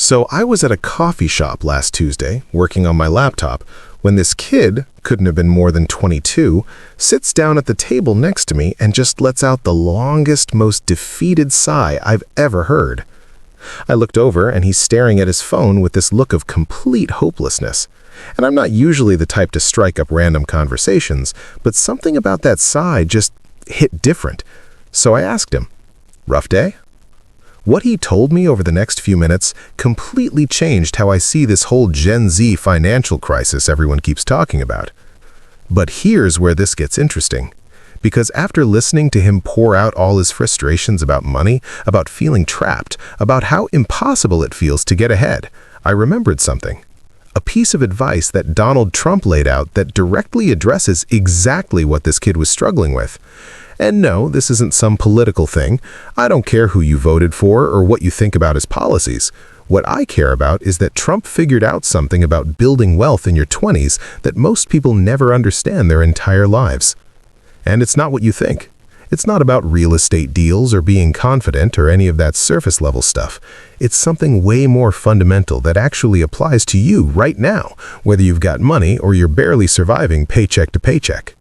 So I was at a coffee shop last Tuesday, working on my laptop, when this kid, couldn't have been more than 22, sits down at the table next to me and just lets out the longest, most defeated sigh I've ever heard. I looked over and he's staring at his phone with this look of complete hopelessness. And I'm not usually the type to strike up random conversations, but something about that sigh just hit different. So I asked him, "Rough day?" What he told me over the next few minutes completely changed how I see this whole Gen Z financial crisis everyone keeps talking about. But here's where this gets interesting. Because after listening to him pour out all his frustrations about money, about feeling trapped, about how impossible it feels to get ahead, I remembered something. A piece of advice that Donald Trump laid out that directly addresses exactly what this kid was struggling with. And no, this isn't some political thing. I don't care who you voted for or what you think about his policies. What I care about is that Trump figured out something about building wealth in your 20s that most people never understand their entire lives. And it's not what you think. It's not about real estate deals or being confident or any of that surface level stuff. It's something way more fundamental that actually applies to you right now, whether you've got money or you're barely surviving paycheck to paycheck.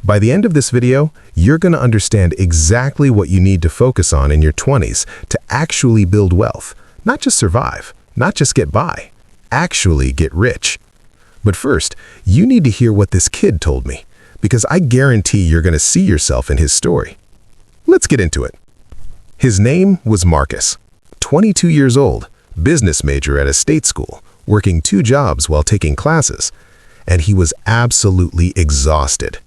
By the end of this video, you're going to understand exactly what you need to focus on in your 20s to actually build wealth. Not just survive, not just get by, actually get rich. But first, you need to hear what this kid told me, because I guarantee you're going to see yourself in his story. Let's get into it. His name was Marcus, 22 years old, business major at a state school, working 2 jobs while taking classes, and he was absolutely exhausted.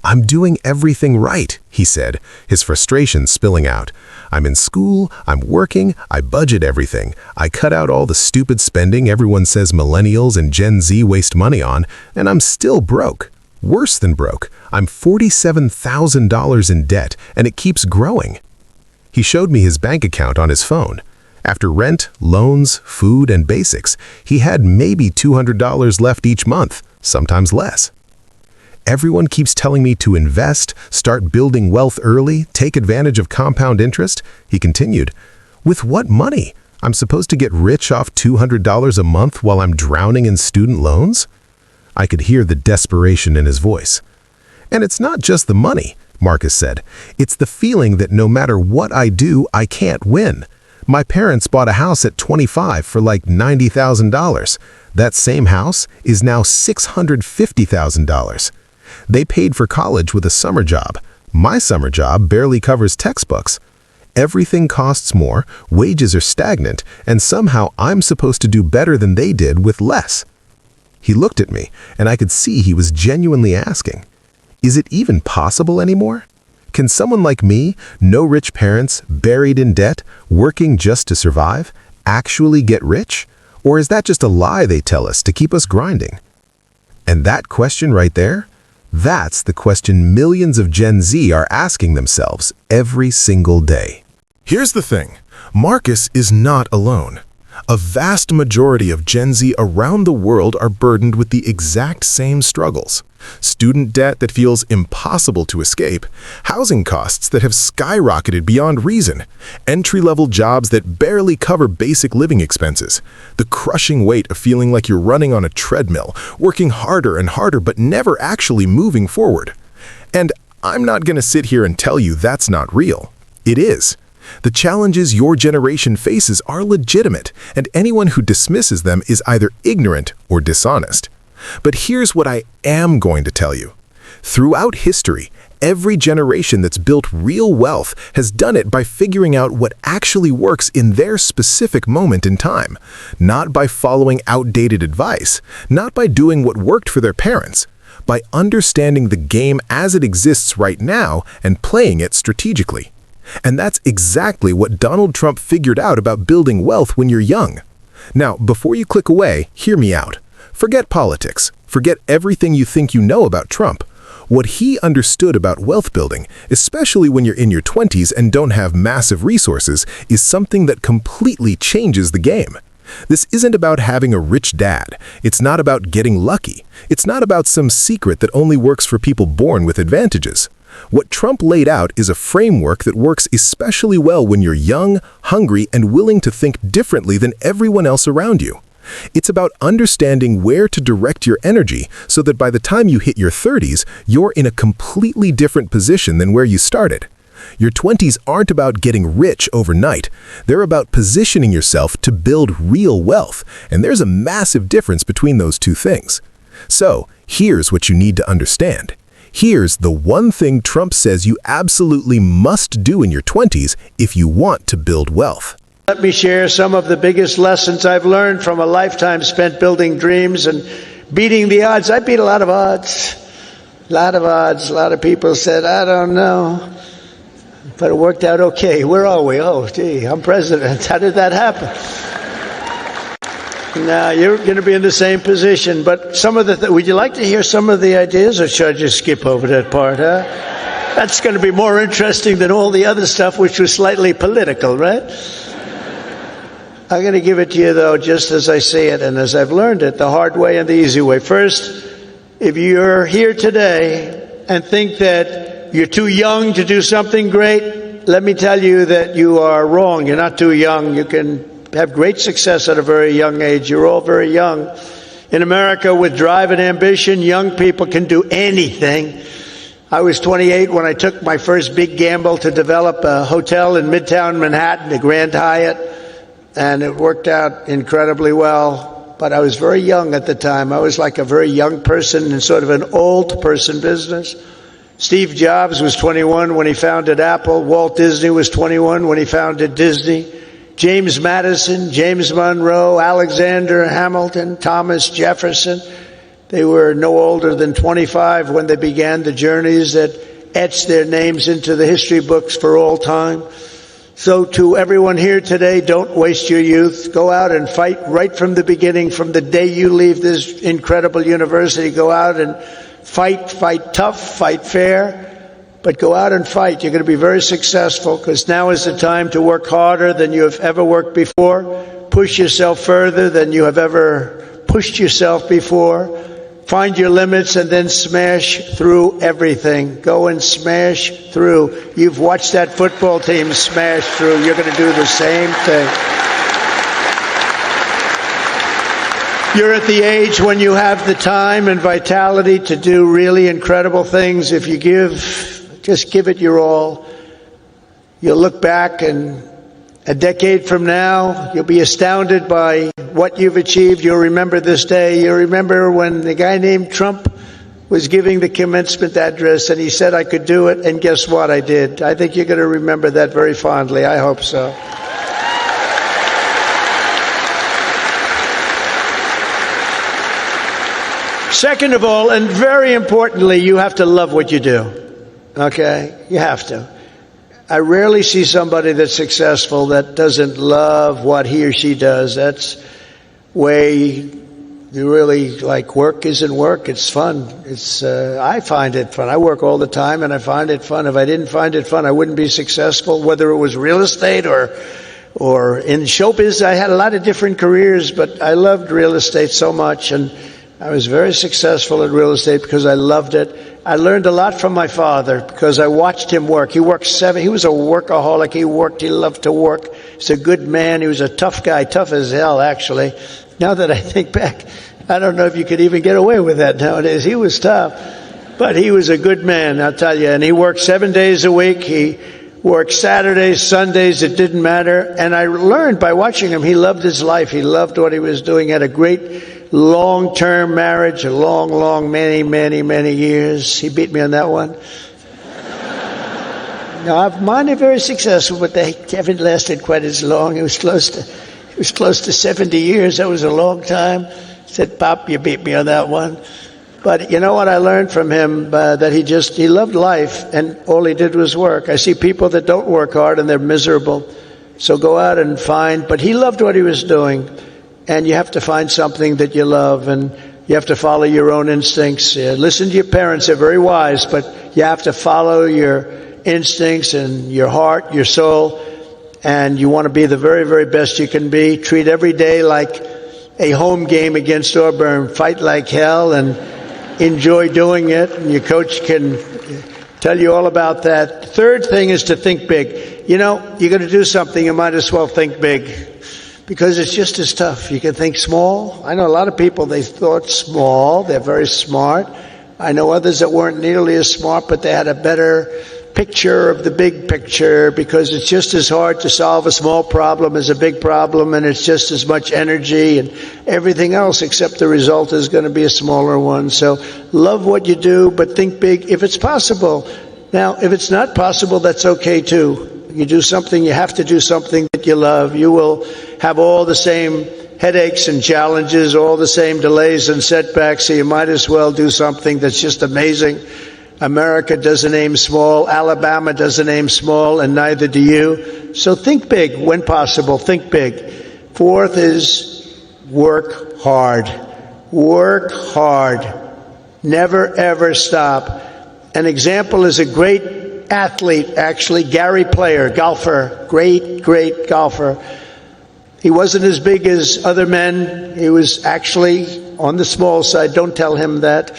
"I'm doing everything right," he said, his frustration spilling out. "I'm in school, I'm working, I budget everything. I cut out all the stupid spending everyone says millennials and Gen Z waste money on, and I'm still broke. Worse than broke, I'm $47,000 in debt, and it keeps growing." He showed me his bank account on his phone. After rent, loans, food, and basics, he had maybe $200 left each month, sometimes less. "Everyone keeps telling me to invest, start building wealth early, take advantage of compound interest," he continued. "With what money? I'm supposed to get rich off $200 a month while I'm drowning in student loans?" I could hear the desperation in his voice. "And it's not just the money," Marcus said. "It's the feeling that no matter what I do, I can't win. My parents bought a house at 25 for like $90,000. That same house is now $650,000. They paid for college with a summer job. My summer job barely covers textbooks. Everything costs more, wages are stagnant, and somehow I'm supposed to do better than they did with less." He looked at me, and I could see he was genuinely asking, "Is it even possible anymore? Can someone like me, no rich parents, buried in debt, working just to survive, actually get rich? Or is that just a lie they tell us to keep us grinding?" And that question right there, that's the question millions of Gen Z are asking themselves every single day. Here's the thing, Marcus is not alone. A vast majority of Gen Z around the world are burdened with the exact same struggles. Student debt that feels impossible to escape, housing costs that have skyrocketed beyond reason, entry-level jobs that barely cover basic living expenses, the crushing weight of feeling like you're running on a treadmill, working harder and harder but never actually moving forward. And I'm not going to sit here and tell you that's not real. It is. The challenges your generation faces are legitimate, and anyone who dismisses them is either ignorant or dishonest. But here's what I am going to tell you. Throughout history, every generation that's built real wealth has done it by figuring out what actually works in their specific moment in time, not by following outdated advice, not by doing what worked for their parents, by understanding the game as it exists right now and playing it strategically. And that's exactly what Donald Trump figured out about building wealth when you're young. Now, before you click away, hear me out. Forget politics. Forget everything you think you know about Trump. What he understood about wealth building, especially when you're in your 20s and don't have massive resources, is something that completely changes the game. This isn't about having a rich dad. It's not about getting lucky. It's not about some secret that only works for people born with advantages. What Trump laid out is a framework that works especially well when you're young, hungry, and willing to think differently than everyone else around you. It's about understanding where to direct your energy so that by the time you hit your 30s, you're in a completely different position than where you started. Your 20s aren't about getting rich overnight. They're about positioning yourself to build real wealth, and there's a massive difference between those two things. So, here's what you need to understand. Here's the one thing Trump says you absolutely must do in your 20s if you want to build wealth. Let me share some of the biggest lessons I've learned from a lifetime spent building dreams and beating the odds. I beat a lot of odds. A lot of odds. A lot of people said, I don't know. But it worked out okay. Where are we? Oh, gee, I'm president. How did that happen? Now, you're going to be in the same position. But some of the would you like to hear some of the ideas, or should I just skip over that part, huh? That's going to be more interesting than all the other stuff, which was slightly political, right? I'm going to give it to you, though, just as I see it and as I've learned it, the hard way and the easy way. First, if you're here today and think that you're too young to do something great, let me tell you that you are wrong. You're not too young. You can have great success at a very young age. You're all very young. In America, with drive and ambition, young people can do anything. I was 28 when I took my first big gamble to develop a hotel in Midtown Manhattan, the Grand Hyatt, and it worked out incredibly well. But I was very young at the time. I was like a very young person in sort of an old person business. Steve Jobs was 21 when he founded Apple. Walt Disney was 21 when he founded Disney. James Madison, James Monroe, Alexander Hamilton, Thomas Jefferson. They were no older than 25 when they began the journeys that etched their names into the history books for all time. So to everyone here today, don't waste your youth. Go out and fight right from the beginning, from the day you leave this incredible university. Go out and fight tough, fight fair, but go out and fight. You're going to be very successful, because now is the time to work harder than you have ever worked before. Push yourself further than you have ever pushed yourself before. Find your limits and then smash through everything. Go and smash through. You've watched that football team smash through. You're going to do the same thing. You're at the age when you have the time and vitality to do really incredible things. If you just give it your all. You'll look back, and a decade from now, you'll be astounded by what you've achieved. You'll remember this day. You'll remember when the guy named Trump was giving the commencement address, and he said I could do it, and guess what? I did. I think you're going to remember that very fondly. I hope so. Second of all, and very importantly, you have to love what you do. Okay? You have to. I rarely see somebody that's successful that doesn't love what he or she does. That's way you really like. Work isn't work. It's fun. I find it fun. I work all the time, and I find it fun. If I didn't find it fun, I wouldn't be successful, whether it was real estate or in showbiz. I had a lot of different careers, but I loved real estate so much, and I was very successful at real estate because I loved it. I learned a lot from my father because I watched him work. He worked he was a workaholic. He loved to work. He's a good man. He was a tough guy, tough as hell, actually. Now that I think back, I don't know if you could even get away with that nowadays. He was tough, but he was a good man, I'll tell you. And he worked 7 days a week. He worked Saturdays, Sundays, it didn't matter. And I learned by watching him, he loved his life. He loved what he was doing. He had a great long-term marriage, a long, many years. He beat me on that one. Now, mine are very successful, but they haven't lasted quite as long. It was close to 70 years. That was a long time. I said, Pop, you beat me on that one. But you know what I learned from him? That he loved life, and all he did was work. I see people that don't work hard, and they're miserable. So go out and find. But he loved what he was doing. And you have to find something that you love, and you have to follow your own instincts. Listen to your parents. They're very wise, but you have to follow your instincts and your heart, your soul, and you want to be the very, very best you can be. Treat every day like a home game against Auburn. Fight like hell and enjoy doing it. And your coach can Tell you all about that. Third thing is to think big. You know, you're going to do something, you might as well think big, because it's just as tough. You can think small. I know a lot of people, they thought small. They're very smart. I know others that weren't nearly as smart, but they had a better picture of the big picture, because it's just as hard to solve a small problem as a big problem, and it's just as much energy and everything else, except the result is going to be a smaller one. So love what you do, but think big if it's possible. Now, if it's not possible, that's okay too. You do something, you have to do something that you love. You will have all the same headaches and challenges, all the same delays and setbacks, so you might as well do something that's just amazing. America doesn't aim small, Alabama doesn't aim small, and neither do you. So think big when possible, think big. Fourth is work hard. Work hard. Never ever stop. An example is a great athlete, actually, Gary Player, golfer, great golfer. He wasn't as big as other men. He was actually on the small side. Don't tell him that.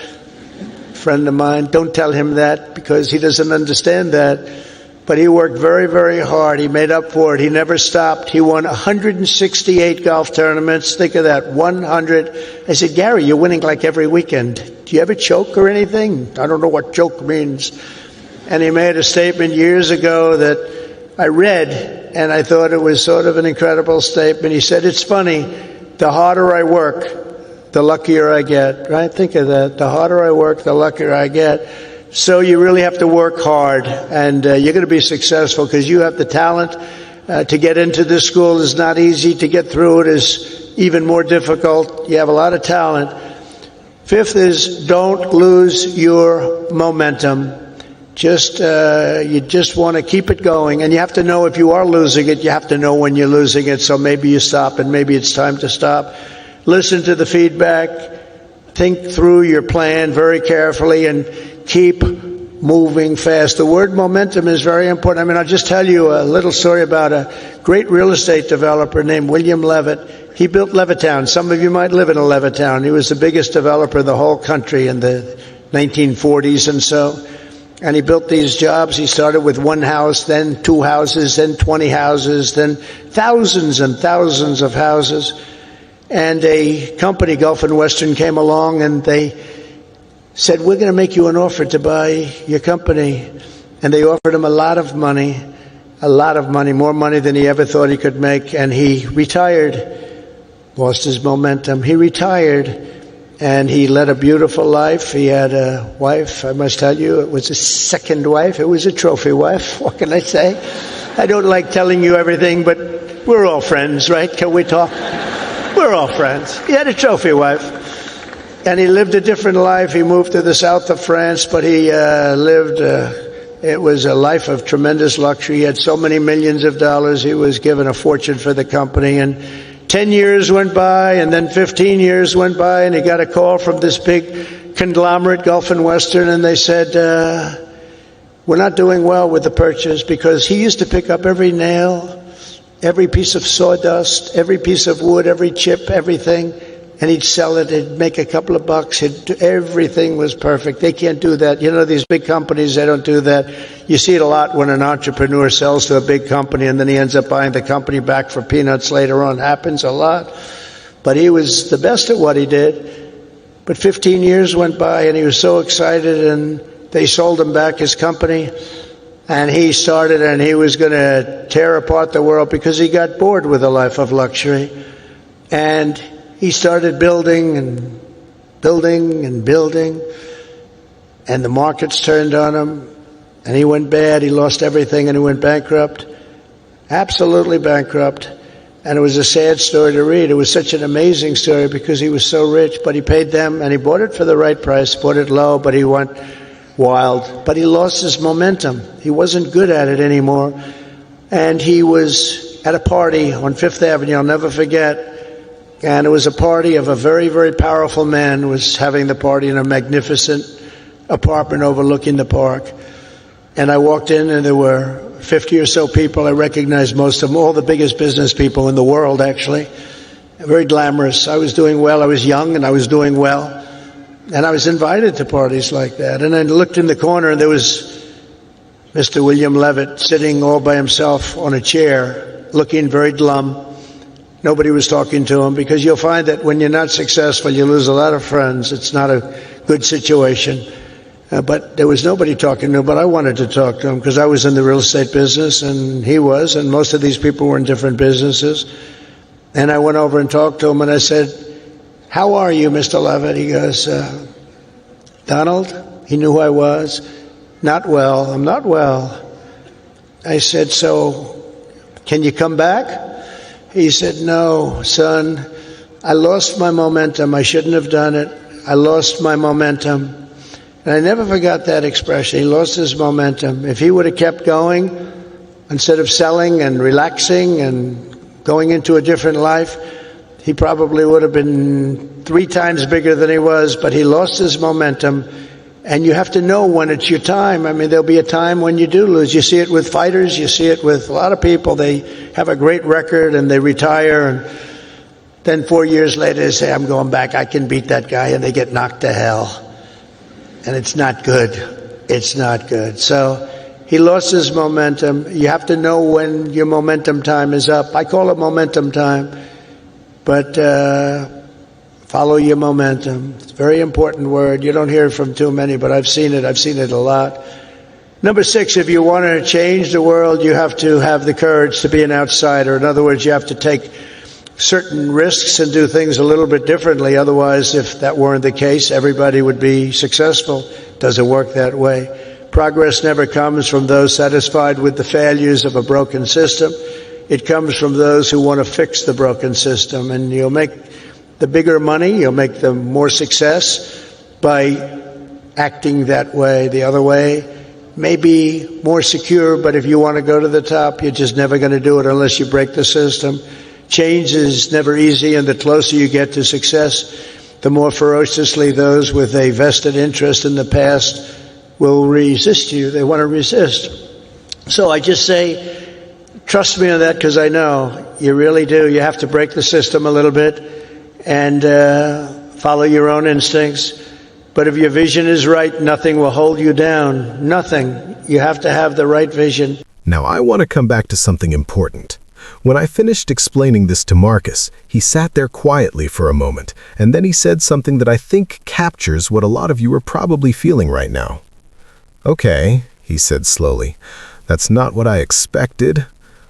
Friend of mine, don't tell him that, because he doesn't understand that. But he worked very, very hard. He made up for it. He never stopped. He won 168 golf tournaments. Think of that, 100. I said, Gary, you're winning like every weekend. Do you ever choke or anything? I don't know what choke means. And he made a statement years ago that I read, and I thought it was sort of an incredible statement. He said, it's funny, the harder I work, the luckier I get, right? Think of that. The harder I work, the luckier I get. So you really have to work hard, and you're going to be successful because you have the talent. To get into this school is not easy. To get through it is even more difficult. You have a lot of talent. Fifth is don't lose your momentum. You just want to keep it going, and you have to know if you are losing it. You have to know when you're losing it. So maybe you stop, and maybe it's time to stop. Listen to the feedback, think through your plan very carefully, and keep moving fast. The word momentum is very important. I mean, I'll just tell you a little story about a great real estate developer named William Levitt. He built Levittown. Some of you might live in a Levittown. He was the biggest developer in the whole country in the 1940s and so. And he built these jobs. He started with one house, then 2 houses, then 20 houses, then thousands and thousands of houses. And a company, Gulf and Western, came along and they said, we're going to make you an offer to buy your company. And they offered him a lot of money, more money than he ever thought he could make. And he retired, lost his momentum. He retired, and he led a beautiful life. He had a wife, I must tell you, it was a second wife. It was a trophy wife. What can I say? I don't like telling you everything, but we're all friends, right? Can we talk? We're all friends. He had a trophy wife, and he lived a different life. He moved to the south of France, but he it was a life of tremendous luxury. He had so many millions of dollars. He was given a fortune for the company, and 10 years went by, and then 15 years went by, and he got a call from this big conglomerate, Gulf and Western, and they said, we're not doing well with the purchase, because he used to pick up every nail, every piece of sawdust, every piece of wood, every chip, everything, and he'd sell it. He'd make a couple of bucks. Everything was perfect. They can't do that. You know, these big companies, they don't do that. You see it a lot when an entrepreneur sells to a big company and then he ends up buying the company back for peanuts later on. Happens a lot. But he was the best at what he did. But 15 years went by, and he was so excited, and they sold him back his company. And he started, and he was going to tear apart the world because he got bored with a life of luxury. And he started building and building and building. And the markets turned on him. And he went bad. He lost everything, and he went bankrupt. Absolutely bankrupt. And it was a sad story to read. It was such an amazing story because he was so rich. But he paid them, and he bought it for the right price, bought it low, but he went wild. But he lost his momentum. He wasn't good at it anymore. And he was at a party on Fifth Avenue, I'll never forget. And it was a party of a very, very powerful man who was having the party in a magnificent apartment overlooking the park. And I walked in, and there were 50 or so people. I recognized most of them, all the biggest business people in the world, actually. Very glamorous. I was doing well. I was young, and I was doing well. And I was invited to parties like that. And I looked in the corner, and there was Mr. William Levitt sitting all by himself on a chair, looking very glum. Nobody was talking to him, because you'll find that when you're not successful, you lose a lot of friends. It's not a good situation. But there was nobody talking to him, but I wanted to talk to him because I was in the real estate business and he was, and most of these people were in different businesses. And I went over and talked to him and I said, "How are you, Mr. Levitt?" He goes, "Donald," he knew who I was, "Not well, I'm not well." I said, "So, can you come back?" He said, "No, son, I lost my momentum. I shouldn't have done it. I lost my momentum." And I never forgot that expression. He lost his momentum. If he would have kept going, instead of selling and relaxing and going into a different life, he probably would have been 3 times bigger than he was, but he lost his momentum. And you have to know when it's your time. I mean, there'll be a time when you do lose. You see it with fighters. You see it with a lot of people. They have a great record and they retire. And then 4 years later, they say, "I'm going back. I can beat that guy." And they get knocked to hell. And it's not good. It's not good. So he lost his momentum. You have to know when your momentum time is up. I call it momentum time. But follow your momentum. It's a very important word. You don't hear it from too many, but I've seen it. I've seen it a lot. Number 6, if you want to change the world, you have to have the courage to be an outsider. In other words, you have to take certain risks and do things a little bit differently. Otherwise, if that weren't the case, everybody would be successful. Doesn't work that way. Progress never comes from those satisfied with the failures of a broken system. It comes from those who want to fix the broken system. And you'll make the bigger money, you'll make the more success by acting that way. The other way may be more secure, but if you want to go to the top, you're just never going to do it unless you break the system. Change is never easy, and the closer you get to success, the more ferociously those with a vested interest in the past will resist you. They want to resist. So I just say, trust me on that, because I know you really do. You have to break the system a little bit and follow your own instincts. But if your vision is right, nothing will hold you down. Nothing. You have to have the right vision. Now I want to come back to something important. When I finished explaining this to Marcus, he sat there quietly for a moment, and then he said something that I think captures what a lot of you are probably feeling right now. "Okay," he said slowly, "that's not what I expected,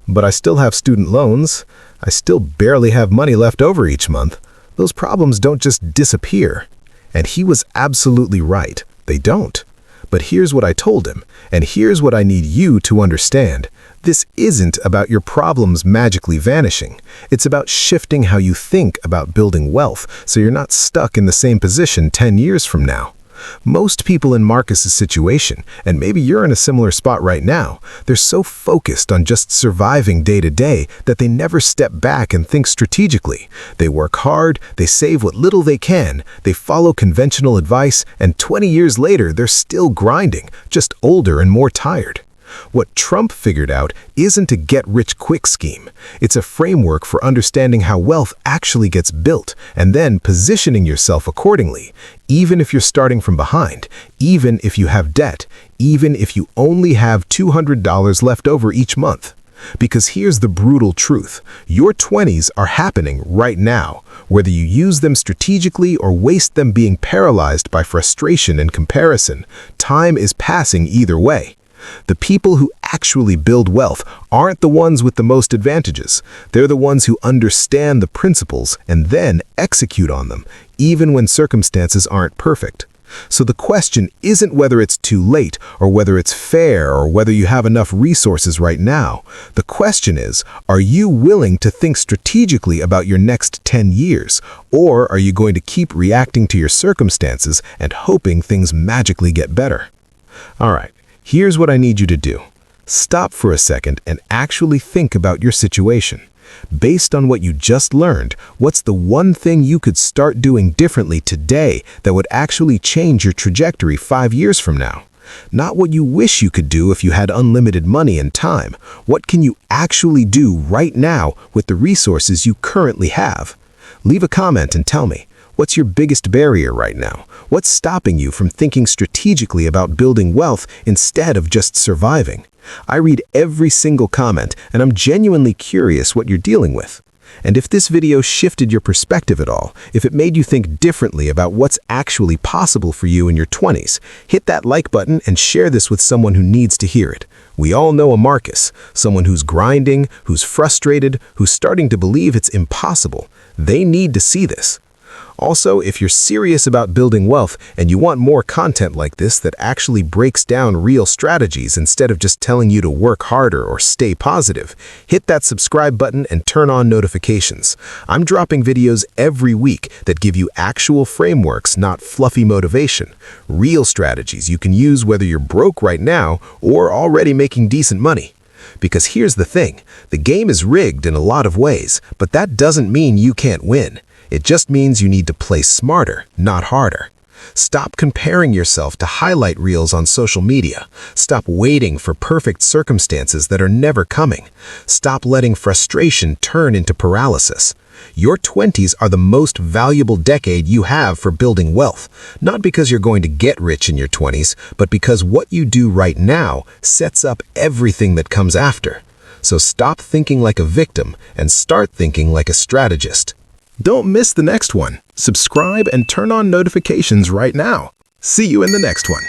but I still have student loans. I still barely have money left over each month. Those problems don't just disappear." And he was absolutely right. They don't. But here's what I told him, and here's what I need you to understand. This isn't about your problems magically vanishing. It's about shifting how you think about building wealth so you're not stuck in the same position 10 years from now. Most people in Marcus's situation, and maybe you're in a similar spot right now, they're so focused on just surviving day to day that they never step back and think strategically. They work hard, they save what little they can, they follow conventional advice, and 20 years later they're still grinding, just older and more tired. What Trump figured out isn't a get-rich-quick scheme. It's a framework for understanding how wealth actually gets built and then positioning yourself accordingly, even if you're starting from behind, even if you have debt, even if you only have $200 left over each month. Because here's the brutal truth. Your 20s are happening right now, whether you use them strategically or waste them being paralyzed by frustration and comparison. Time is passing either way. The people who actually build wealth aren't the ones with the most advantages. They're the ones who understand the principles and then execute on them, even when circumstances aren't perfect. So the question isn't whether it's too late or whether it's fair or whether you have enough resources right now. The question is, are you willing to think strategically about your next 10 years? Or are you going to keep reacting to your circumstances and hoping things magically get better? All right. Here's what I need you to do. Stop for a second and actually think about your situation. Based on what you just learned, what's the one thing you could start doing differently today that would actually change your trajectory 5 years from now? Not what you wish you could do if you had unlimited money and time. What can you actually do right now with the resources you currently have? Leave a comment and tell me, What's your biggest barrier right now? What's stopping you from thinking strategically about building wealth instead of just surviving? I read every single comment, and I'm genuinely curious what you're dealing with. And if this video shifted your perspective at all, if it made you think differently about what's actually possible for you in your 20s, hit that like button and share this with someone who needs to hear it. We all know a Marcus, someone who's grinding, who's frustrated, who's starting to believe it's impossible. They need to see this. Also, if you're serious about building wealth and you want more content like this that actually breaks down real strategies instead of just telling you to work harder or stay positive, hit that subscribe button and turn on notifications. I'm dropping videos every week that give you actual frameworks, not fluffy motivation. Real strategies you can use whether you're broke right now or already making decent money. Because here's the thing, the game is rigged in a lot of ways, but that doesn't mean you can't win. It just means you need to play smarter, not harder. Stop comparing yourself to highlight reels on social media. Stop waiting for perfect circumstances that are never coming. Stop letting frustration turn into paralysis. Your 20s are the most valuable decade you have for building wealth, not because you're going to get rich in your 20s, but because what you do right now sets up everything that comes after. So stop thinking like a victim and start thinking like a strategist. Don't miss the next one. Subscribe and turn on notifications right now. See you in the next one.